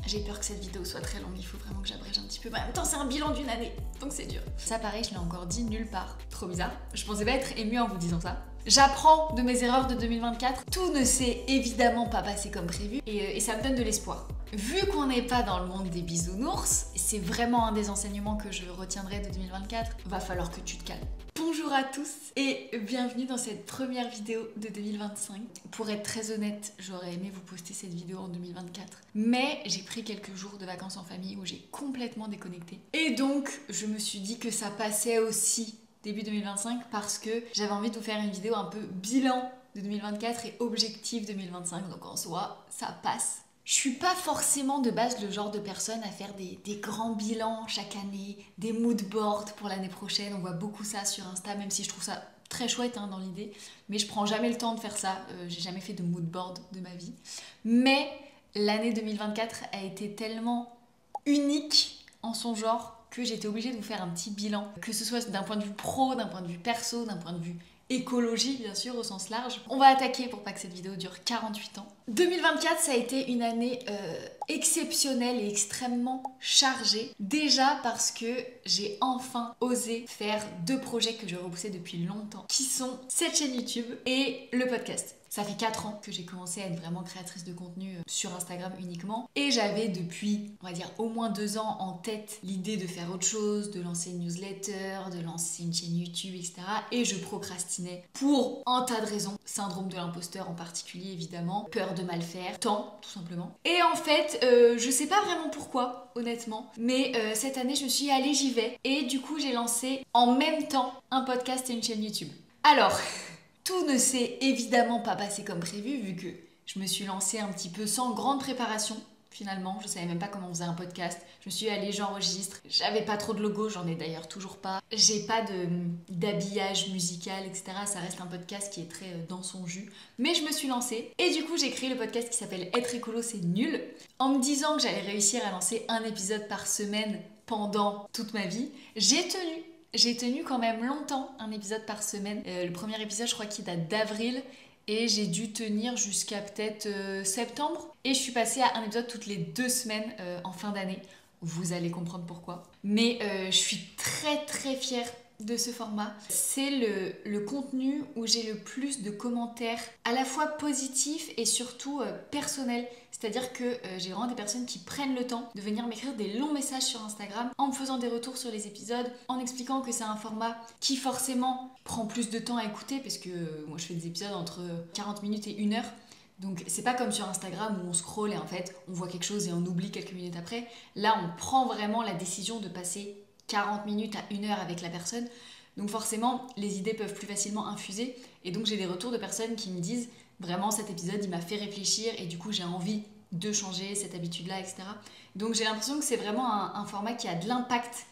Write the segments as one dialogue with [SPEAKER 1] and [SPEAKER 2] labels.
[SPEAKER 1] J'ai peur que cette vidéo soit très longue, il faut vraiment que j'abrège un petit peu. Mais en même temps, c'est un bilan d'une année, donc c'est dur. Ça, pareil, je l'ai encore dit nulle part. Trop bizarre. Je pensais pas être émue en vous disant ça. J'apprends de mes erreurs de 2024. Tout ne s'est évidemment pas passé comme prévu et ça me donne de l'espoir. Vu qu'on n'est pas dans le monde des bisounours, c'est vraiment un des enseignements que je retiendrai de 2024, va falloir que tu te calmes. Bonjour à tous et bienvenue dans cette première vidéo de 2025. Pour être très honnête, j'aurais aimé vous poster cette vidéo en 2024, mais j'ai pris quelques jours de vacances en famille où j'ai complètement déconnecté. Et donc, je me suis dit que ça passait aussi début 2025 parce que j'avais envie de vous faire une vidéo un peu bilan de 2024 et objectif 2025, donc en soi, ça passe. Je suis pas forcément de base le genre de personne à faire des grands bilans chaque année, des mood boards pour l'année prochaine. On voit beaucoup ça sur Insta, même si je trouve ça très chouette dans l'idée. Mais je prends jamais le temps de faire ça. J'ai jamais fait de mood board de ma vie. Mais l'année 2024 a été tellement unique en son genre que j'étais obligée de vous faire un petit bilan. Que ce soit d'un point de vue pro, d'un point de vue perso, d'un point de vue écologie bien sûr au sens large. On va attaquer pour pas que cette vidéo dure 48 ans. 2024 ça a été une année exceptionnelle et extrêmement chargée. Déjà parce que j'ai enfin osé faire deux projets que je repoussais depuis longtemps, qui sont cette chaîne YouTube et le podcast. Ça fait 4 ans que j'ai commencé à être vraiment créatrice de contenu sur Instagram uniquement. Et j'avais depuis, on va dire, au moins 2 ans en tête l'idée de faire autre chose, de lancer une newsletter, de lancer une chaîne YouTube, etc. Et je procrastinais pour un tas de raisons. Syndrome de l'imposteur en particulier, évidemment. Peur de mal faire. Temps, tout simplement. Et en fait, je sais pas vraiment pourquoi, honnêtement. Mais cette année, je me suis dit, allez, j'y vais. Et du coup, j'ai lancé en même temps un podcast et une chaîne YouTube. Alors... Tout ne s'est évidemment pas passé comme prévu vu que je me suis lancée un petit peu sans grande préparation finalement. Je savais même pas comment on faisait un podcast. Je me suis dit allez j'enregistre. J'avais pas trop de logo, j'en ai d'ailleurs toujours pas. J'ai pas d'habillage musical etc. Ça reste un podcast qui est très dans son jus. Mais je me suis lancée et du coup j'ai créé le podcast qui s'appelle Être écolo c'est nul. En me disant que j'allais réussir à lancer un épisode par semaine pendant toute ma vie. J'ai tenu quand même longtemps un épisode par semaine. Le premier épisode, je crois qu'il date d'avril. Et j'ai dû tenir jusqu'à peut-être septembre. Et je suis passée à un épisode toutes les 2 semaines en fin d'année. Vous allez comprendre pourquoi. Mais je suis très très fière de ce format. C'est le contenu où j'ai le plus de commentaires à la fois positifs et surtout personnels. C'est-à-dire que j'ai vraiment des personnes qui prennent le temps de venir m'écrire des longs messages sur Instagram en me faisant des retours sur les épisodes, en expliquant que c'est un format qui forcément prend plus de temps à écouter parce que moi je fais des épisodes entre 40 minutes et 1 heure. Donc c'est pas comme sur Instagram où on scrolle et en fait on voit quelque chose et on oublie quelques minutes après. Là on prend vraiment la décision de passer 40 minutes à 1 heure avec la personne. Donc forcément les idées peuvent plus facilement infuser et donc j'ai des retours de personnes qui me disent vraiment cet épisode il m'a fait réfléchir et du coup j'ai envie de changer cette habitude-là, etc. Donc j'ai l'impression que c'est vraiment un format qui a de l'impact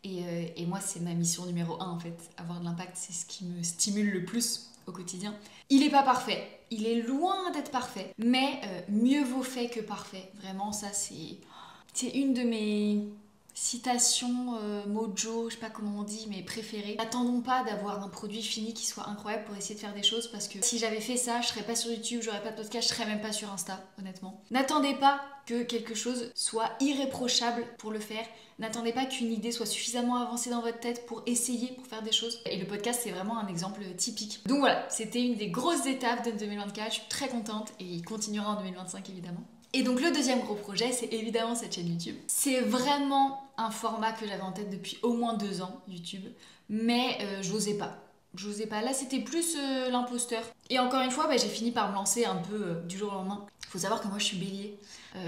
[SPEAKER 1] et moi c'est ma mission numéro 1 en fait. Avoir de l'impact c'est ce qui me stimule le plus au quotidien. Il est pas parfait, il est loin d'être parfait, mais mieux vaut fait que parfait. Vraiment ça c'est une de mes citation mojo, je sais pas comment on dit, mais préférée. N'attendons pas d'avoir un produit fini qui soit incroyable pour essayer de faire des choses parce que si j'avais fait ça, je serais pas sur YouTube, j'aurais pas de podcast, je serais même pas sur Insta, honnêtement. N'attendez pas que quelque chose soit irréprochable pour le faire. N'attendez pas qu'une idée soit suffisamment avancée dans votre tête pour essayer, pour faire des choses. Et le podcast, c'est vraiment un exemple typique. Donc voilà, c'était une des grosses étapes de 2024. Je suis très contente et il continuera en 2025 évidemment. Et donc le deuxième gros projet, c'est évidemment cette chaîne YouTube. C'est vraiment un format que j'avais en tête depuis au moins 2 ans, YouTube. Mais j'osais pas. Là, c'était plus l'imposteur. Et encore une fois, j'ai fini par me lancer un peu du jour au lendemain. Faut savoir que moi, je suis bélier.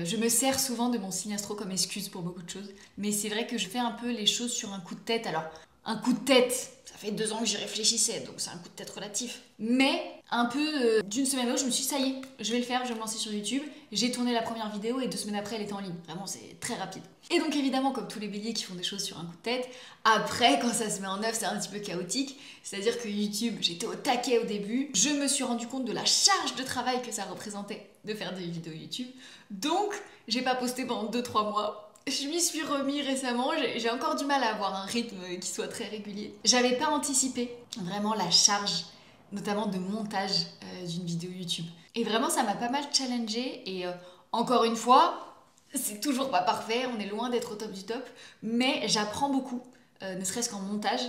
[SPEAKER 1] Je me sers souvent de mon signe astro comme excuse pour beaucoup de choses. Mais c'est vrai que je fais un peu les choses sur un coup de tête. Alors, un coup de tête, ça fait 2 ans que j'y réfléchissais, donc c'est un coup de tête relatif. Mais un peu d'une semaine à l'autre, je me suis dit, ça y est, je vais le faire, je vais me lancer sur YouTube. J'ai tourné la première vidéo et 2 semaines après, elle était en ligne. Vraiment, c'est très rapide. Et donc évidemment, comme tous les béliers qui font des choses sur un coup de tête, après, quand ça se met en œuvre, c'est un petit peu chaotique. C'est-à-dire que YouTube, j'étais au taquet au début. Je me suis rendu compte de la charge de travail que ça représentait de faire des vidéos YouTube. Donc, j'ai pas posté pendant 2-3 mois. Je m'y suis remis récemment, j'ai encore du mal à avoir un rythme qui soit très régulier. J'avais pas anticipé vraiment la charge, notamment de montage d'une vidéo YouTube. Et vraiment, ça m'a pas mal challengée et encore une fois, C'est toujours pas parfait, on est loin d'être au top du top, mais j'apprends beaucoup. Ne serait-ce qu'en montage,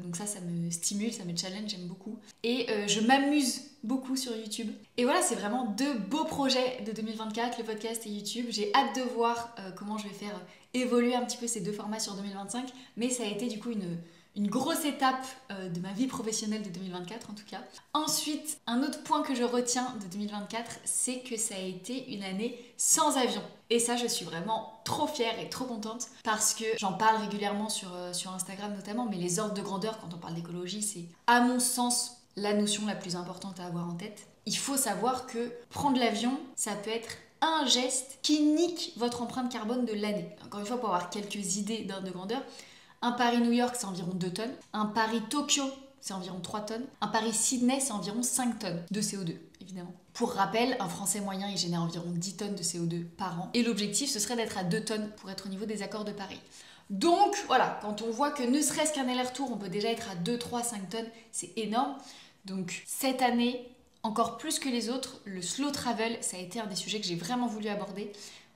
[SPEAKER 1] donc ça me stimule, ça me challenge, j'aime beaucoup. Et je m'amuse beaucoup sur YouTube. Et voilà, c'est vraiment deux beaux projets de 2024, le podcast et YouTube. J'ai hâte de voir comment je vais faire évoluer un petit peu ces deux formats sur 2025, mais ça a été du coup une grosse étape de ma vie professionnelle de 2024 en tout cas. Ensuite, un autre point que je retiens de 2024, c'est que ça a été une année sans avion. Et ça, je suis vraiment trop fière et trop contente parce que j'en parle régulièrement sur Instagram notamment, mais les ordres de grandeur quand on parle d'écologie, c'est à mon sens la notion la plus importante à avoir en tête. Il faut savoir que prendre l'avion, ça peut être un geste qui nique votre empreinte carbone de l'année. Encore une fois, pour avoir quelques idées d'ordre de grandeur, un Paris-New York, c'est environ 2 tonnes. Un Paris-Tokyo, c'est environ 3 tonnes. Un Paris-Sydney, c'est environ 5 tonnes de CO2, évidemment. Pour rappel, un Français moyen, il génère environ 10 tonnes de CO2 par an. Et l'objectif, ce serait d'être à 2 tonnes pour être au niveau des accords de Paris. Donc, voilà, quand on voit que ne serait-ce qu'un aller-retour, on peut déjà être à 2, 3, 5 tonnes, c'est énorme. Donc, cette année, encore plus que les autres, le slow travel, ça a été un des sujets que j'ai vraiment voulu aborder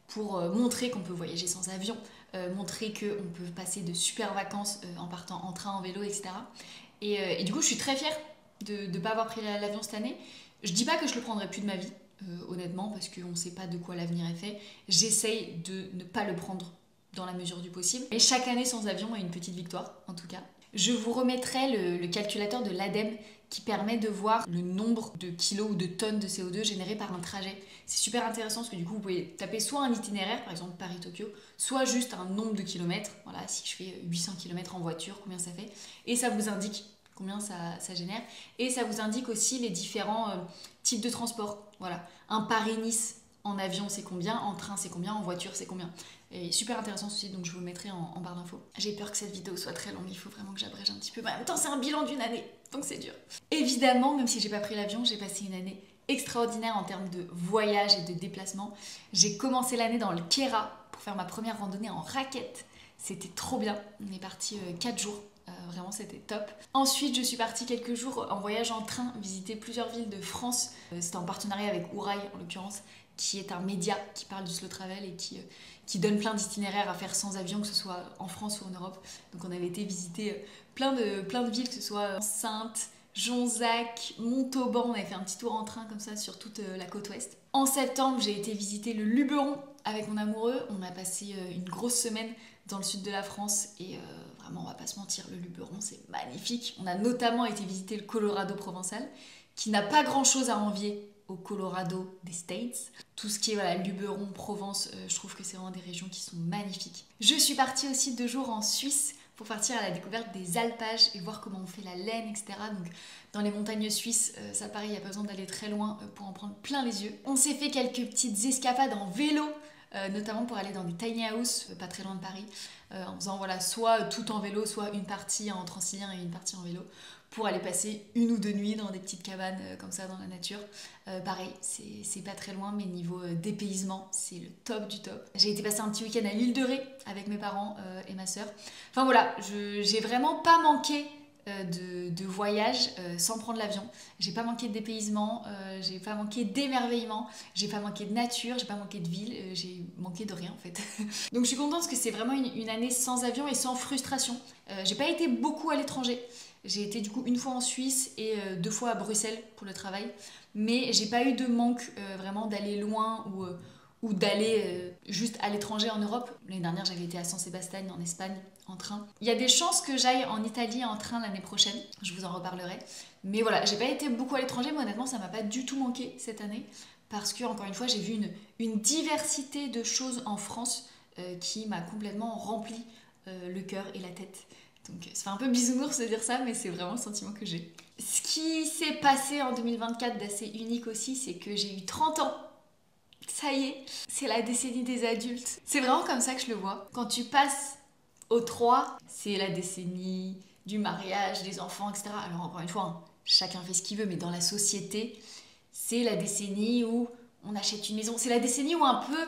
[SPEAKER 1] pour montrer qu'on peut voyager sans avion, montrer qu'on peut passer de super vacances en partant en train, en vélo, etc. Et du coup, je suis très fière de ne pas avoir pris l'avion cette année. Je dis pas que je le prendrai plus de ma vie, honnêtement, parce qu'on ne sait pas de quoi l'avenir est fait. J'essaye de ne pas le prendre dans la mesure du possible. Et chaque année sans avion est une petite victoire, en tout cas. Je vous remettrai le calculateur de l'ADEME qui permet de voir le nombre de kilos ou de tonnes de CO2 générés par un trajet. C'est super intéressant parce que du coup, vous pouvez taper soit un itinéraire, par exemple Paris-Tokyo, soit juste un nombre de kilomètres. Voilà, si je fais 800 km en voiture, combien ça fait. Et ça vous indique combien ça génère. Et ça vous indique aussi les différents types de transport. Voilà, un Paris-Nice en avion, c'est combien, en train, c'est combien, en voiture, c'est combien. Et super intéressant aussi, donc je vous le mettrai en barre d'infos. J'ai peur que cette vidéo soit très longue, il faut vraiment que j'abrège un petit peu. Mais en même temps, c'est un bilan d'une année, donc c'est dur. Évidemment, même si j'ai pas pris l'avion, j'ai passé une année extraordinaire en termes de voyage et de déplacement. J'ai commencé l'année dans le Kera pour faire ma première randonnée en raquette. C'était trop bien. On est parti 4 jours. Vraiment, c'était top. Ensuite, je suis partie quelques jours en voyage en train, visiter plusieurs villes de France. C'était en partenariat avec Ourail, en l'occurrence, qui est un média qui parle du slow travel et qui donne plein d'itinéraires à faire sans avion, que ce soit en France ou en Europe. Donc on avait été visiter plein de villes, que ce soit Saintes, Jonzac, Montauban. On avait fait un petit tour en train comme ça sur toute la côte ouest. En septembre, j'ai été visiter le Luberon avec mon amoureux. On a passé une grosse semaine dans le sud de la France et vraiment, on va pas se mentir, le Luberon, c'est magnifique. On a notamment été visiter le Colorado provençal, qui n'a pas grand-chose à envier au Colorado des States. Tout ce qui est voilà, Luberon, Provence, je trouve que c'est vraiment des régions qui sont magnifiques. Je suis partie aussi 2 jours en Suisse pour partir à la découverte des alpages et voir comment on fait la laine, etc. Donc dans les montagnes suisses, ça pareil, il n'y a pas besoin d'aller très loin pour en prendre plein les yeux. On s'est fait quelques petites escapades en vélo, notamment pour aller dans des tiny houses, pas très loin de Paris, en faisant voilà, soit tout en vélo, soit une partie en transilien et une partie en vélo, pour aller passer 1 ou 2 nuits dans des petites cabanes comme ça dans la nature. Pareil, c'est pas très loin, mais niveau dépaysement, c'est le top du top. J'ai été passer un petit week-end à l'île de Ré avec mes parents et ma sœur. Enfin voilà, j'ai vraiment pas manqué de voyage sans prendre l'avion. J'ai pas manqué de dépaysement, j'ai pas manqué d'émerveillement, j'ai pas manqué de nature, j'ai pas manqué de ville, j'ai manqué de rien en fait. Donc je suis contente parce que c'est vraiment une année sans avion et sans frustration. J'ai pas été beaucoup à l'étranger. J'ai été du coup 1 fois en Suisse et 2 fois à Bruxelles pour le travail, mais j'ai pas eu de manque vraiment d'aller loin ou d'aller juste à l'étranger en Europe. L'année dernière, j'avais été à San Sebastian en Espagne en train. Il y a des chances que j'aille en Italie en train l'année prochaine, je vous en reparlerai. Mais voilà, j'ai pas été beaucoup à l'étranger, mais honnêtement, ça m'a pas du tout manqué cette année parce que, encore une fois, j'ai vu une diversité de choses en France qui m'a complètement rempli le cœur et la tête. Donc ça fait un peu bisounours de dire ça, mais c'est vraiment le sentiment que j'ai. Ce qui s'est passé en 2024 d'assez unique aussi, c'est que j'ai eu 30 ans. Ça y est, c'est la décennie des adultes. C'est vraiment comme ça que je le vois. Quand tu passes au 3, c'est la décennie du mariage, des enfants, etc. Alors encore une fois, hein, chacun fait ce qu'il veut, mais dans la société, c'est la décennie où on achète une maison. C'est la décennie où un peu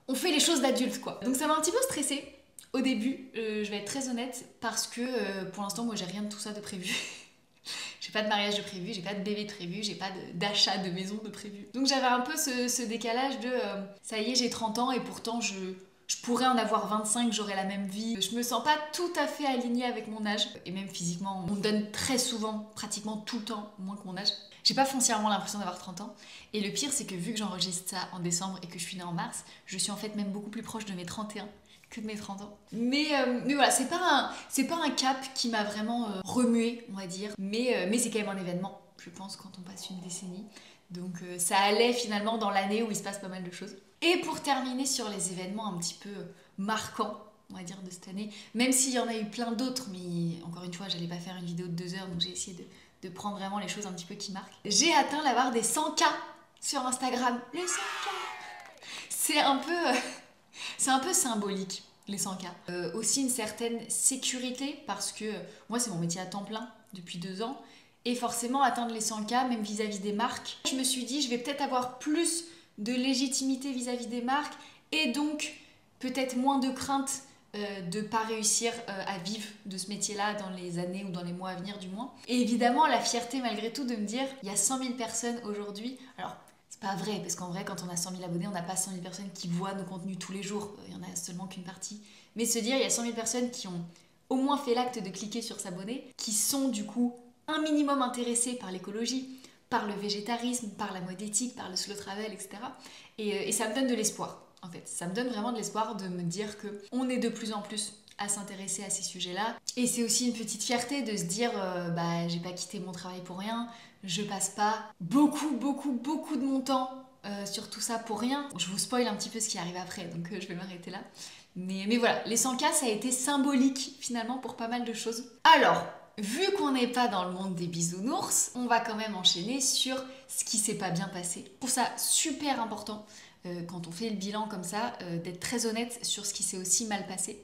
[SPEAKER 1] on fait les choses d'adultes, quoi. Donc ça m'a un petit peu stressée. Au début, je vais être très honnête, parce que pour l'instant, moi, j'ai rien de tout ça de prévu. J'ai pas de mariage de prévu, j'ai pas de bébé de prévu, j'ai pas d'achat de maison de prévu. Donc j'avais un peu ce décalage de ça y est, j'ai 30 ans et pourtant je pourrais en avoir 25, j'aurais la même vie. Je me sens pas tout à fait alignée avec mon âge. Et même physiquement, on me donne très souvent, pratiquement tout le temps, moins que mon âge. J'ai pas foncièrement l'impression d'avoir 30 ans. Et le pire, c'est que vu que j'enregistre ça en décembre et que je suis née en mars, je suis en fait même beaucoup plus proche de mes 31 que de mes 30 ans. Mais voilà, c'est pas un cap qui m'a vraiment remué, on va dire. Mais c'est quand même un événement, je pense, quand on passe une décennie. Donc ça allait finalement dans l'année où il se passe pas mal de choses. Et pour terminer sur les événements un petit peu marquants, on va dire, de cette année, même s'il y en a eu plein d'autres, mais encore une fois, j'allais pas faire une vidéo de 2 heures, donc j'ai essayé de prendre vraiment les choses un petit peu qui marquent. J'ai atteint la barre des 100K sur Instagram. Les 100K. C'est un peu symbolique, les 100K. Aussi une certaine sécurité, parce que moi, c'est mon métier à temps plein depuis 2 ans. Et forcément, atteindre les 100K, même vis-à-vis des marques, je me suis dit, je vais peut-être avoir plus de légitimité vis-à-vis des marques et donc peut-être moins de crainte de ne pas réussir à vivre de ce métier-là dans les années ou dans les mois à venir du moins. Et évidemment, la fierté malgré tout de me dire, il y a 100 000 personnes aujourd'hui. Alors, c'est pas vrai, parce qu'en vrai, quand on a 100 000 abonnés, on n'a pas 100 000 personnes qui voient nos contenus tous les jours. Il y en a seulement qu'une partie. Mais se dire, il y a 100 000 personnes qui ont au moins fait l'acte de cliquer sur s'abonner, qui sont du coup un minimum intéressées par l'écologie, par le végétarisme, par la mode éthique, par le slow travel, etc. Et ça me donne de l'espoir, en fait. Ça me donne vraiment de l'espoir de me dire qu'on est de plus en plus à s'intéresser à ces sujets-là. Et c'est aussi une petite fierté de se dire j'ai pas quitté mon travail pour rien, je passe pas beaucoup de mon temps sur tout ça pour rien. Je vous spoil un petit peu ce qui arrive après, donc je vais m'arrêter là. Mais voilà, les 100K, ça a été symbolique finalement pour pas mal de choses. Alors, vu qu'on n'est pas dans le monde des bisounours, on va quand même enchaîner sur ce qui s'est pas bien passé. Je trouve ça super important, quand on fait le bilan comme ça, d'être très honnête sur ce qui s'est aussi mal passé.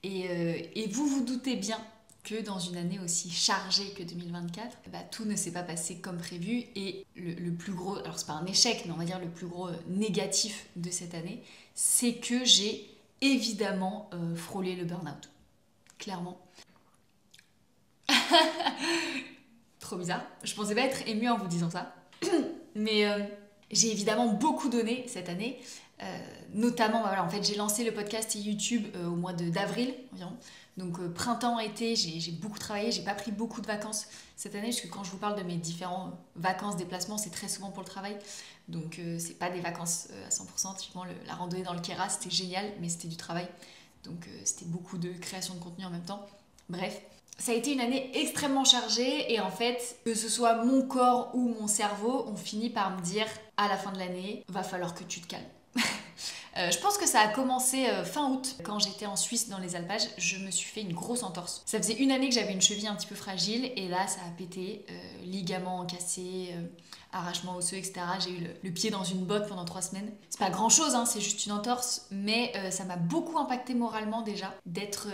[SPEAKER 1] Et vous doutez bien que dans une année aussi chargée que 2024, tout ne s'est pas passé comme prévu. Et le plus gros, alors c'est pas un échec, mais on va dire le plus gros négatif de cette année, c'est que j'ai évidemment frôlé le burn-out. Clairement. Trop bizarre. Je pensais pas être émue en vous disant ça. Mais j'ai évidemment beaucoup donné cette année. Notamment, en fait, j'ai lancé le podcast et YouTube au mois d'avril environ. Donc printemps-été, j'ai beaucoup travaillé. J'ai pas pris beaucoup de vacances cette année, parce que quand je vous parle de mes différents vacances, déplacements, c'est très souvent pour le travail. Donc c'est pas des vacances à 100%. Typiquement, la randonnée dans le Kéra, c'était génial, mais c'était du travail. Donc c'était beaucoup de création de contenu en même temps. Bref. Ça a été une année extrêmement chargée et en fait, que ce soit mon corps ou mon cerveau, on finit par me dire à la fin de l'année, va falloir que tu te calmes. Je pense que ça a commencé fin août, quand j'étais en Suisse dans les alpages, je me suis fait une grosse entorse. Ça faisait une année que j'avais une cheville un petit peu fragile et là ça a pété, ligaments cassés, arrachement osseux, etc. J'ai eu le pied dans une botte pendant 3 semaines. C'est pas grand chose, hein, c'est juste une entorse, mais ça m'a beaucoup impacté moralement déjà, d'être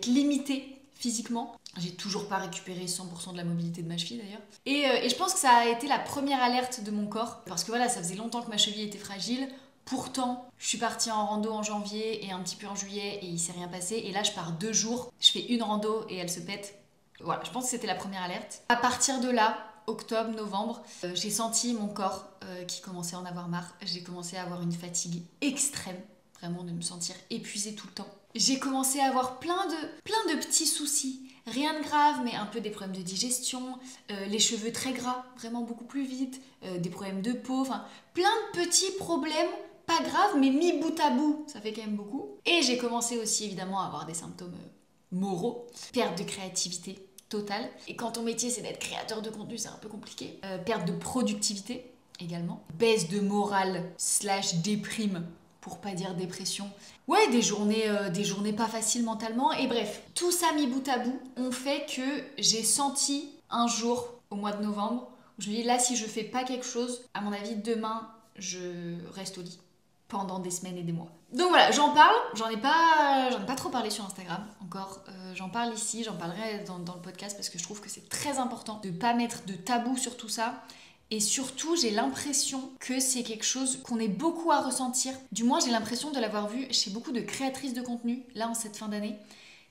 [SPEAKER 1] limitée physiquement. J'ai toujours pas récupéré 100% de la mobilité de ma cheville d'ailleurs. Et je pense que ça a été la première alerte de mon corps. Parce que voilà, ça faisait longtemps que ma cheville était fragile. Pourtant, je suis partie en rando en janvier et un petit peu en juillet et il s'est rien passé. Et là, je pars 2 jours, je fais une rando et elle se pète. Voilà, je pense que c'était la première alerte. À partir de là, octobre, novembre, j'ai senti mon corps qui commençait à en avoir marre. J'ai commencé à avoir une fatigue extrême. Vraiment de me sentir épuisée tout le temps. J'ai commencé à avoir plein de petits soucis. Rien de grave, mais un peu des problèmes de digestion, les cheveux très gras, vraiment beaucoup plus vite, des problèmes de peau, enfin plein de petits problèmes, pas graves, mais mis bout à bout, ça fait quand même beaucoup. Et j'ai commencé aussi évidemment à avoir des symptômes moraux, perte de créativité totale. Et quand ton métier c'est d'être créateur de contenu, c'est un peu compliqué. Perte de productivité également, baisse de morale / déprime, pour pas dire dépression. Ouais, des journées pas faciles mentalement. Et bref, tout ça mis bout à bout ont fait que j'ai senti un jour, au mois de novembre, où je me dis là, si je fais pas quelque chose, à mon avis, demain, je reste au lit pendant des semaines et des mois. Donc voilà, j'en parle, j'en ai pas trop parlé sur Instagram encore. J'en parle ici, j'en parlerai dans le podcast parce que je trouve que c'est très important de pas mettre de tabou sur tout ça. Et surtout, j'ai l'impression que c'est quelque chose qu'on est beaucoup à ressentir. Du moins, j'ai l'impression de l'avoir vu chez beaucoup de créatrices de contenu, là, en cette fin d'année.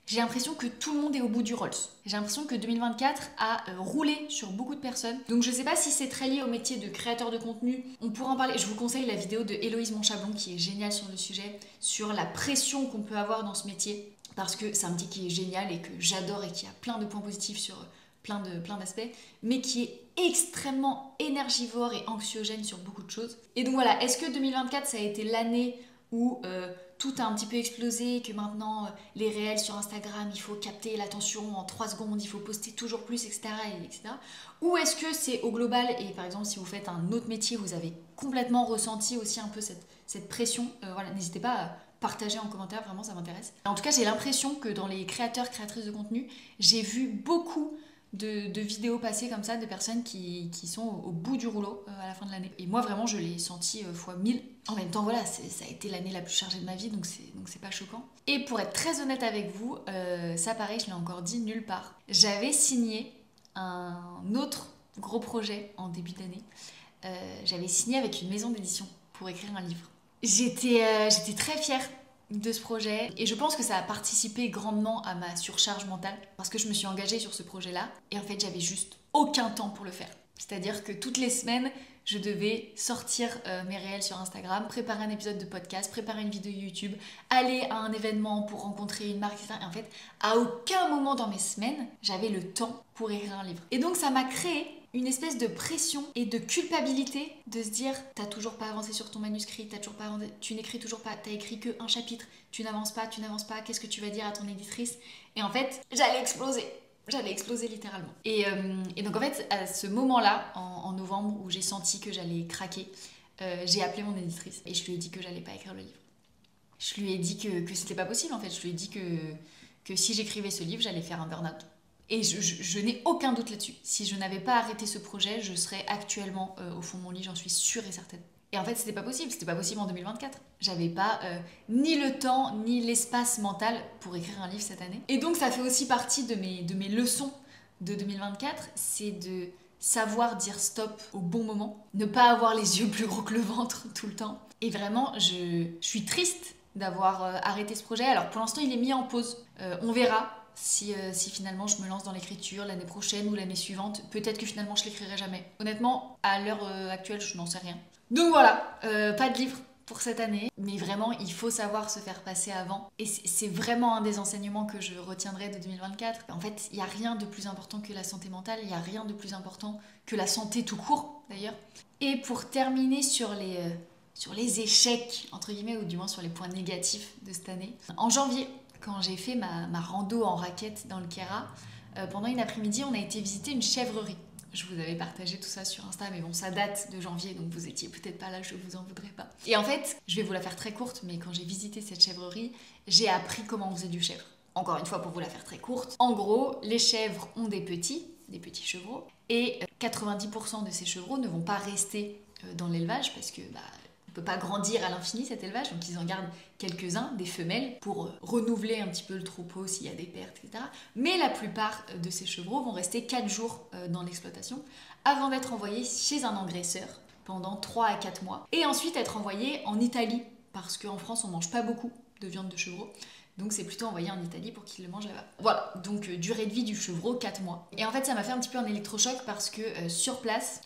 [SPEAKER 1] j'ai l'impression que tout le monde est au bout du Rolls. J'ai l'impression que 2024 a roulé sur beaucoup de personnes. Donc je sais pas si c'est très lié au métier de créateur de contenu. On pourra en parler. Je vous conseille la vidéo de Héloïse Monchablon qui est géniale sur le sujet, sur la pression qu'on peut avoir dans ce métier. Parce que c'est un métier qui est génial et que j'adore et qui a plein de points positifs sur plein d'aspects, mais qui est extrêmement énergivore et anxiogène sur beaucoup de choses. Et donc voilà, est-ce que 2024 ça a été l'année où tout a un petit peu explosé, que maintenant les réels sur Instagram, il faut capter l'attention en 3 secondes, il faut poster toujours plus, etc. etc. Ou est-ce que c'est au global, et par exemple si vous faites un autre métier, vous avez complètement ressenti aussi un peu cette pression, voilà, n'hésitez pas à partager en commentaire, vraiment ça m'intéresse. En tout cas, j'ai l'impression que dans les créateurs, créatrices de contenu, j'ai vu beaucoup de vidéos passer comme ça, de personnes qui sont au bout du rouleau à la fin de l'année. Et moi vraiment je l'ai senti fois 1000. En même temps voilà, ça a été l'année la plus chargée de ma vie, donc c'est pas choquant. Et pour être très honnête avec vous, ça pareil, je l'ai encore dit nulle part. J'avais signé un autre gros projet en début d'année. J'avais signé avec une maison d'édition pour écrire un livre. J'étais très fière de ce projet et je pense que ça a participé grandement à ma surcharge mentale parce que je me suis engagée sur ce projet-là et en fait j'avais juste aucun temps pour le faire. C'est-à-dire que toutes les semaines je devais sortir mes réels sur Instagram, préparer un épisode de podcast, préparer une vidéo YouTube, aller à un événement pour rencontrer une marque, etc. Et en fait, à aucun moment dans mes semaines, j'avais le temps pour écrire un livre. Et donc ça m'a créé une espèce de pression et de culpabilité de se dire t'as toujours pas avancé sur ton manuscrit, t'as toujours pas avancé, tu n'écris toujours pas, t'as écrit que un chapitre, tu n'avances pas, qu'est-ce que tu vas dire à ton éditrice? Et en fait, j'allais exploser littéralement. Et donc en fait, à ce moment-là, en novembre, où j'ai senti que j'allais craquer, j'ai appelé mon éditrice et je lui ai dit que j'allais pas écrire le livre. Je lui ai dit que c'était pas possible en fait, je lui ai dit que si j'écrivais ce livre, j'allais faire un burn-out. Et je n'ai aucun doute là-dessus. Si je n'avais pas arrêté ce projet, je serais actuellement au fond de mon lit, j'en suis sûre et certaine. Et en fait, c'était pas possible en 2024. J'avais pas ni le temps, ni l'espace mental pour écrire un livre cette année. Et donc, ça fait aussi partie de mes leçons de 2024, c'est de savoir dire stop au bon moment, ne pas avoir les yeux plus gros que le ventre tout le temps. Et vraiment, je suis triste d'avoir arrêté ce projet. Alors, pour l'instant, il est mis en pause. On verra. Si finalement je me lance dans l'écriture l'année prochaine ou l'année suivante, peut-être que finalement je l'écrirai jamais. Honnêtement, à l'heure actuelle, je n'en sais rien. Donc voilà, pas de livre pour cette année, mais vraiment il faut savoir se faire passer avant. Et c'est vraiment un des enseignements que je retiendrai de 2024. En fait, il n'y a rien de plus important que la santé mentale, il n'y a rien de plus important que la santé tout court d'ailleurs. Et pour terminer sur les échecs, entre guillemets, ou du moins sur les points négatifs de cette année, en janvier, quand j'ai fait ma rando en raquette dans le Kera, pendant une après-midi, on a été visiter une chèvrerie. Je vous avais partagé tout ça sur Insta, mais bon, ça date de janvier, donc vous étiez peut-être pas là, je vous en voudrais pas. Et en fait, je vais vous la faire très courte, mais quand j'ai visité cette chèvrerie, j'ai appris comment on faisait du chèvre. Encore une fois, pour vous la faire très courte, en gros, les chèvres ont des petits chevreaux, et 90% de ces chevreaux ne vont pas rester dans l'élevage parce que on peut pas grandir à l'infini cet élevage, donc ils en gardent quelques-uns, des femelles, pour renouveler un petit peu le troupeau s'il y a des pertes, etc. Mais la plupart de ces chevreaux vont rester 4 jours dans l'exploitation avant d'être envoyés chez un engraisseur pendant 3 à 4 mois. Et ensuite être envoyés en Italie, parce qu'en France on mange pas beaucoup de viande de chevreau. Donc c'est plutôt envoyé en Italie pour qu'ils le mangent là-bas. Voilà, donc durée de vie du chevreau, 4 mois. Et en fait ça m'a fait un petit peu un électrochoc parce que sur place,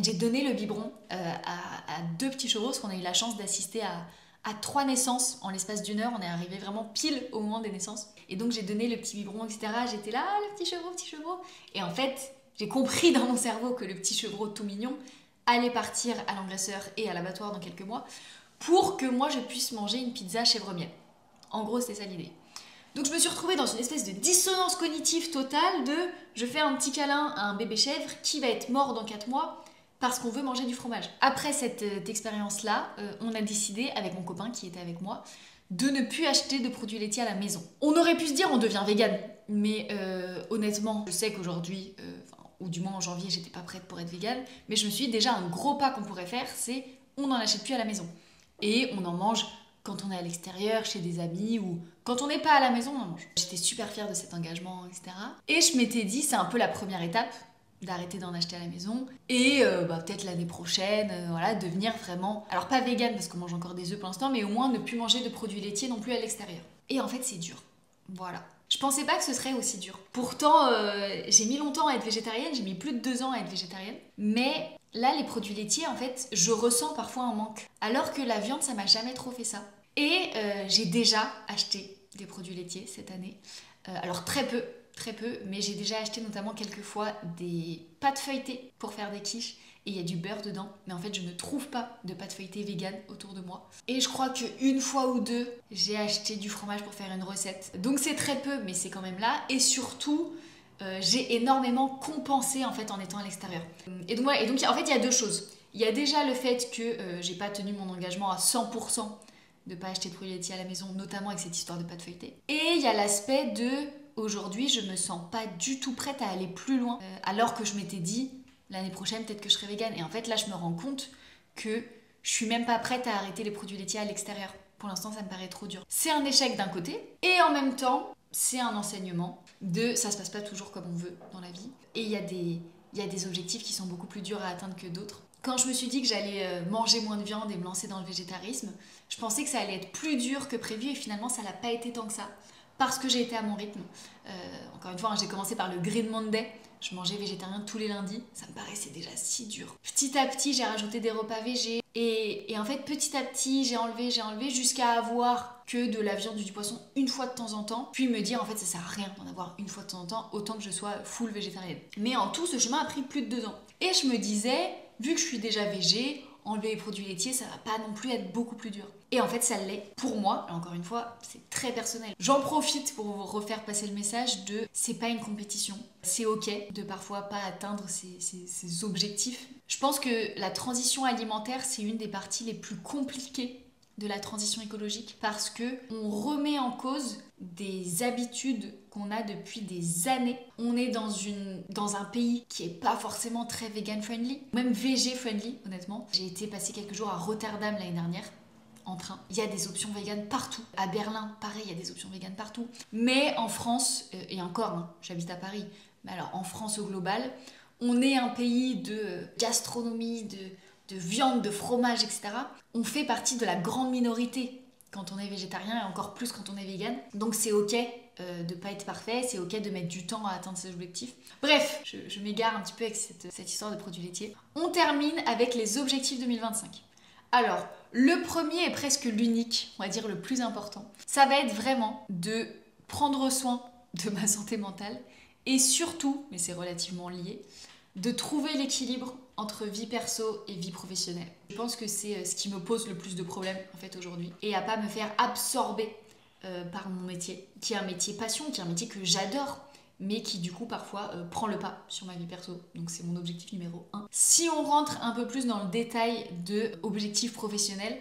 [SPEAKER 1] j'ai donné le biberon à 2 petits chevreaux parce qu'on a eu la chance d'assister à 3 naissances en l'espace d'1 heure. On est arrivé vraiment pile au moment des naissances. Et donc j'ai donné le petit biberon, etc. J'étais là, le petit chevreau. Et en fait, j'ai compris dans mon cerveau que le petit chevreau tout mignon allait partir à l'engraisseur et à l'abattoir dans quelques mois pour que moi je puisse manger une pizza chèvre-miel. En gros, c'était ça l'idée. Donc je me suis retrouvée dans une espèce de dissonance cognitive totale de je fais un petit câlin à un bébé chèvre qui va être mort dans 4 mois parce qu'on veut manger du fromage. Après cette expérience-là, on a décidé, avec mon copain qui était avec moi, de ne plus acheter de produits laitiers à la maison. On aurait pu se dire on devient végane, mais honnêtement, je sais qu'aujourd'hui, ou du moins en janvier, j'étais pas prête pour être végane, mais je me suis dit déjà un gros pas qu'on pourrait faire, c'est on n'en achète plus à la maison. Et on en mange quand on est à l'extérieur, chez des amis, ou quand on n'est pas à la maison, on en mange. J'étais super fière de cet engagement, etc. Et je m'étais dit, c'est un peu la première étape, d'arrêter d'en acheter à la maison et peut-être l'année prochaine, voilà, devenir vraiment, alors pas vegan parce qu'on mange encore des œufs pour l'instant, mais au moins ne plus manger de produits laitiers non plus à l'extérieur. Et en fait c'est dur, voilà. Je pensais pas que ce serait aussi dur. Pourtant j'ai mis longtemps à être végétarienne, j'ai mis plus de 2 ans à être végétarienne, mais là les produits laitiers en fait je ressens parfois un manque, alors que la viande ça m'a jamais trop fait ça. Et j'ai déjà acheté des produits laitiers cette année, alors très peu, mais j'ai déjà acheté notamment quelques fois des pâtes feuilletées pour faire des quiches et il y a du beurre dedans, mais en fait je ne trouve pas de pâtes feuilletées vegan autour de moi. Et je crois qu'une fois ou deux, j'ai acheté du fromage pour faire une recette. Donc c'est très peu, mais c'est quand même là. Et surtout, j'ai énormément compensé en fait en étant à l'extérieur. Et donc en fait il y a deux choses. Il y a déjà le fait que j'ai pas tenu mon engagement à 100% de pas acheter de produits laitiers à la maison, notamment avec cette histoire de pâtes feuilletées. Et il y a l'aspect de aujourd'hui, je me sens pas du tout prête à aller plus loin, alors que je m'étais dit l'année prochaine peut-être que je serai végane. Et en fait là, je me rends compte que je suis même pas prête à arrêter les produits laitiers à l'extérieur. Pour l'instant, ça me paraît trop dur. C'est un échec d'un côté, et en même temps, c'est un enseignement de ça se passe pas toujours comme on veut dans la vie. Et il y a des objectifs qui sont beaucoup plus durs à atteindre que d'autres. Quand je me suis dit que j'allais manger moins de viande et me lancer dans le végétarisme, je pensais que ça allait être plus dur que prévu et finalement ça l'a pas été tant que ça. Parce que j'ai été à mon rythme. Encore une fois, hein, j'ai commencé par le Green Monday. Je mangeais végétarien tous les lundis. Ça me paraissait déjà si dur. Petit à petit, j'ai rajouté des repas végés. Et en fait, petit à petit, j'ai enlevé jusqu'à avoir que de la viande ou du poisson une fois de temps en temps. Puis me dire, en fait, ça sert à rien d'en avoir une fois de temps en temps, autant que je sois full végétarienne. Mais en tout, ce chemin a pris plus de 2 ans. Et je me disais, vu que je suis déjà végé, enlever les produits laitiers, ça va pas non plus être beaucoup plus dur. Et en fait, ça l'est. Pour moi, encore une fois, c'est très personnel. J'en profite pour vous refaire passer le message de c'est pas une compétition. C'est ok de parfois pas atteindre ses objectifs. Je pense que la transition alimentaire, c'est une des parties les plus compliquées de la transition écologique parce que on remet en cause des habitudes qu'on a depuis des années. On est dans un pays qui est pas forcément très vegan friendly, même végé friendly honnêtement. J'ai été passer quelques jours à Rotterdam l'année dernière en train. Il y a des options véganes partout. À Berlin, pareil, il y a des options véganes partout. Mais en France, et encore, hein, j'habite à Paris, mais alors en France au global, on est un pays de gastronomie, de viande, de fromage, etc. On fait partie de la grande minorité quand on est végétarien et encore plus quand on est vegan. Donc c'est ok de pas être parfait, c'est ok de mettre du temps à atteindre ses objectifs. Bref, je m'égare un petit peu avec cette histoire de produits laitiers. On termine avec les objectifs 2025. Alors, le premier est presque l'unique, on va dire le plus important. Ça va être vraiment de prendre soin de ma santé mentale et surtout, mais c'est relativement lié, de trouver l'équilibre entre vie perso et vie professionnelle. Je pense que c'est ce qui me pose le plus de problèmes en fait aujourd'hui et à pas me faire absorber par mon métier, qui est un métier passion, qui est un métier que j'adore, mais qui du coup parfois prend le pas sur ma vie perso. Donc c'est mon objectif numéro 1. Si on rentre un peu plus dans le détail de objectifs professionnels,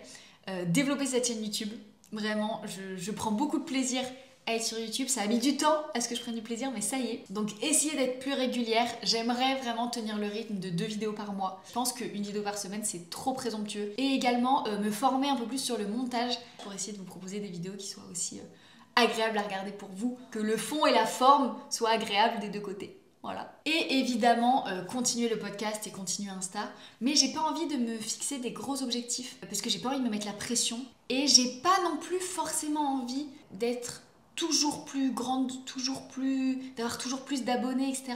[SPEAKER 1] développer cette chaîne YouTube. Vraiment, je prends beaucoup de plaisir à être sur YouTube. Ça a mis du temps à ce que je prenne du plaisir, mais ça y est. Donc essayez d'être plus régulière. J'aimerais vraiment tenir le rythme de 2 vidéos par mois. Je pense qu'une vidéo par semaine, c'est trop présomptueux. Et également me former un peu plus sur le montage pour essayer de vous proposer des vidéos qui soient aussi agréables à regarder pour vous. Que le fond et la forme soient agréables des deux côtés. Voilà. Et évidemment, continuer le podcast et continuer Insta. Mais j'ai pas envie de me fixer des gros objectifs parce que j'ai pas envie de me mettre la pression. Et j'ai pas non plus forcément envie d'être toujours plus grande, d'avoir toujours plus d'abonnés, etc.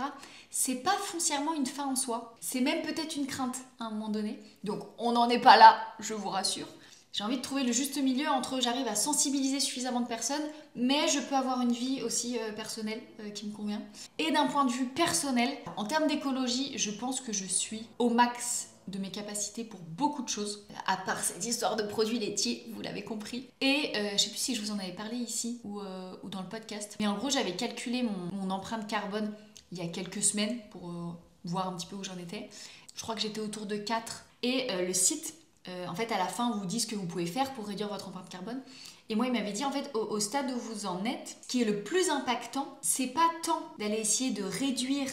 [SPEAKER 1] C'est pas foncièrement une fin en soi. C'est même peut-être une crainte à un moment donné. Donc on n'en est pas là, je vous rassure. J'ai envie de trouver le juste milieu entre j'arrive à sensibiliser suffisamment de personnes, mais je peux avoir une vie aussi personnelle qui me convient. Et d'un point de vue personnel, en termes d'écologie, je pense que je suis au max de mes capacités pour beaucoup de choses, à part cette histoire de produits laitiers, vous l'avez compris. Et je sais plus si je vous en avais parlé ici ou dans le podcast, mais en gros j'avais calculé mon empreinte carbone il y a quelques semaines pour voir un petit peu où j'en étais. Je crois que j'étais autour de 4 et le site en fait à la fin vous dit ce que vous pouvez faire pour réduire votre empreinte carbone. Et moi il m'avait dit en fait au stade où vous en êtes, ce qui est le plus impactant, c'est pas tant d'aller essayer de réduire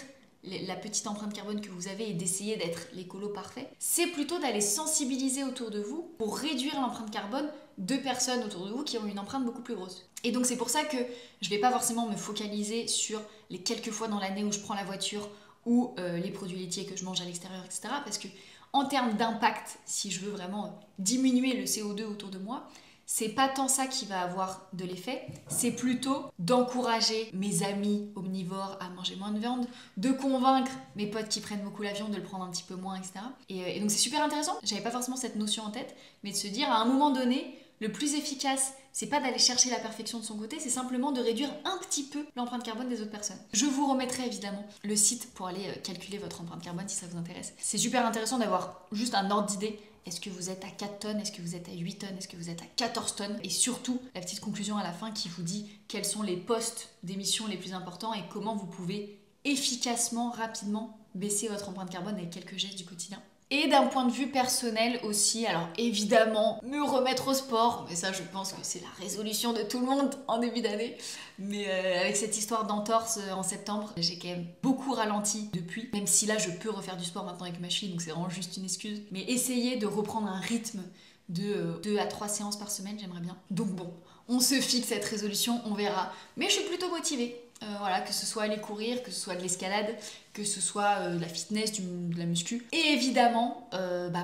[SPEAKER 1] la petite empreinte carbone que vous avez et d'essayer d'être l'écolo parfait, c'est plutôt d'aller sensibiliser autour de vous pour réduire l'empreinte carbone de personnes autour de vous qui ont une empreinte beaucoup plus grosse. Et donc c'est pour ça que je vais pas forcément me focaliser sur les quelques fois dans l'année où je prends la voiture ou les produits laitiers que je mange à l'extérieur, etc. Parce que en termes d'impact, si je veux vraiment diminuer le CO2 autour de moi, c'est pas tant ça qui va avoir de l'effet, c'est plutôt d'encourager mes amis omnivores à manger moins de viande, de convaincre mes potes qui prennent beaucoup la viande de le prendre un petit peu moins, etc. Et donc c'est super intéressant, j'avais pas forcément cette notion en tête, mais de se dire à un moment donné, le plus efficace, c'est pas d'aller chercher la perfection de son côté, c'est simplement de réduire un petit peu l'empreinte carbone des autres personnes. Je vous remettrai évidemment le site pour aller calculer votre empreinte carbone si ça vous intéresse. C'est super intéressant d'avoir juste un ordre d'idée. Est-ce que vous êtes à 4 tonnes? Est-ce que vous êtes à 8 tonnes? Est-ce que vous êtes à 14 tonnes? Et surtout, la petite conclusion à la fin qui vous dit quels sont les postes d'émissions les plus importants et comment vous pouvez efficacement, rapidement baisser votre empreinte carbone avec quelques gestes du quotidien. Et d'un point de vue personnel aussi, alors évidemment, me remettre au sport, mais ça je pense que c'est la résolution de tout le monde en début d'année. Mais avec cette histoire d'entorse en septembre, j'ai quand même beaucoup ralenti depuis, même si là je peux refaire du sport maintenant avec ma fille, donc c'est vraiment juste une excuse. Mais essayer de reprendre un rythme de 2 à 3 séances par semaine, j'aimerais bien. Donc bon, on se fixe cette résolution, on verra. Mais je suis plutôt motivée. Voilà, que ce soit aller courir, que ce soit de l'escalade, que ce soit de la fitness, de la muscu. Et évidemment,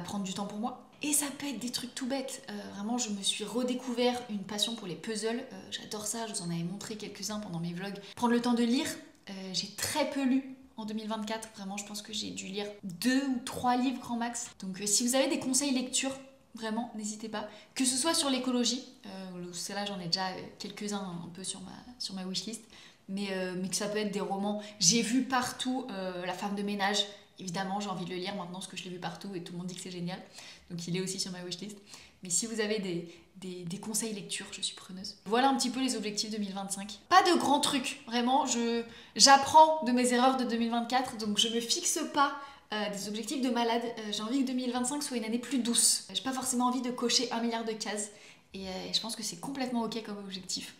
[SPEAKER 1] prendre du temps pour moi. Et ça peut être des trucs tout bêtes. Vraiment, je me suis redécouvert une passion pour les puzzles. J'adore ça, je vous en avais montré quelques-uns pendant mes vlogs. Prendre le temps de lire. J'ai très peu lu en 2024. Vraiment, je pense que j'ai dû lire 2 ou 3 livres grand max. Donc si vous avez des conseils lecture, vraiment, n'hésitez pas. Que ce soit sur l'écologie, celle-là j'en ai déjà quelques-uns un peu sur ma wishlist. Mais que ça peut être des romans. J'ai vu partout La femme de ménage. Évidemment, j'ai envie de le lire maintenant parce que je l'ai vu partout et tout le monde dit que c'est génial. Donc il est aussi sur ma wishlist. Mais si vous avez des conseils lecture, je suis preneuse. Voilà un petit peu les objectifs 2025. Pas de grands trucs, vraiment. J'apprends de mes erreurs de 2024, donc je me fixe pas des objectifs de malade. J'ai envie que 2025 soit une année plus douce. J'ai pas forcément envie de cocher 1 milliard de cases. Et je pense que c'est complètement ok comme objectif.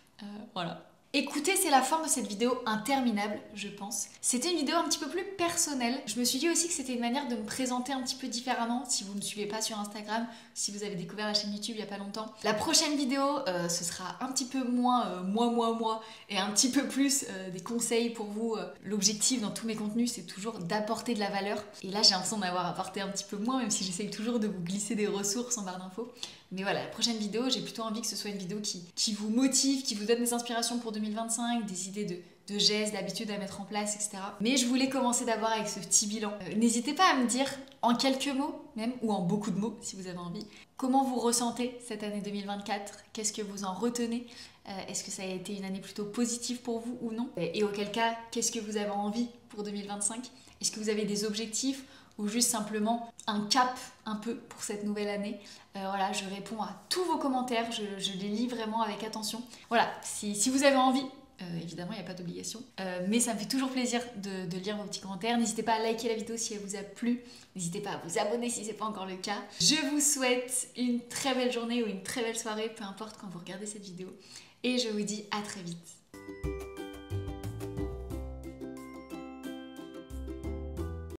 [SPEAKER 1] Voilà. Écoutez, c'est la fin de cette vidéo interminable, je pense. C'était une vidéo un petit peu plus personnelle. Je me suis dit aussi que c'était une manière de me présenter un petit peu différemment. Si vous ne me suivez pas sur Instagram, si vous avez découvert la chaîne YouTube il n'y a pas longtemps. La prochaine vidéo, ce sera un petit peu moins moi, et un petit peu plus des conseils pour vous. L'objectif dans tous mes contenus, c'est toujours d'apporter de la valeur. Et là, j'ai l'impression d'avoir apporté un petit peu moins, même si j'essaye toujours de vous glisser des ressources en barre d'infos. Mais voilà, la prochaine vidéo, j'ai plutôt envie que ce soit une vidéo qui vous motive, qui vous donne des inspirations pour 2025, des idées de gestes, d'habitudes à mettre en place, etc. Mais je voulais commencer d'abord avec ce petit bilan. N'hésitez pas à me dire en quelques mots, même, ou en beaucoup de mots, si vous avez envie, comment vous ressentez cette année 2024, qu'est-ce que vous en retenez, est-ce que ça a été une année plutôt positive pour vous ou non, et auquel cas, qu'est-ce que vous avez envie pour 2025, est-ce que vous avez des objectifs, ou juste simplement un cap un peu pour cette nouvelle année. Voilà, je réponds à tous vos commentaires, je les lis vraiment avec attention. Voilà, si vous avez envie, évidemment il n'y a pas d'obligation, mais ça me fait toujours plaisir de lire vos petits commentaires. N'hésitez pas à liker la vidéo si elle vous a plu, n'hésitez pas à vous abonner si ce n'est pas encore le cas. Je vous souhaite une très belle journée ou une très belle soirée, peu importe quand vous regardez cette vidéo, et je vous dis à très vite.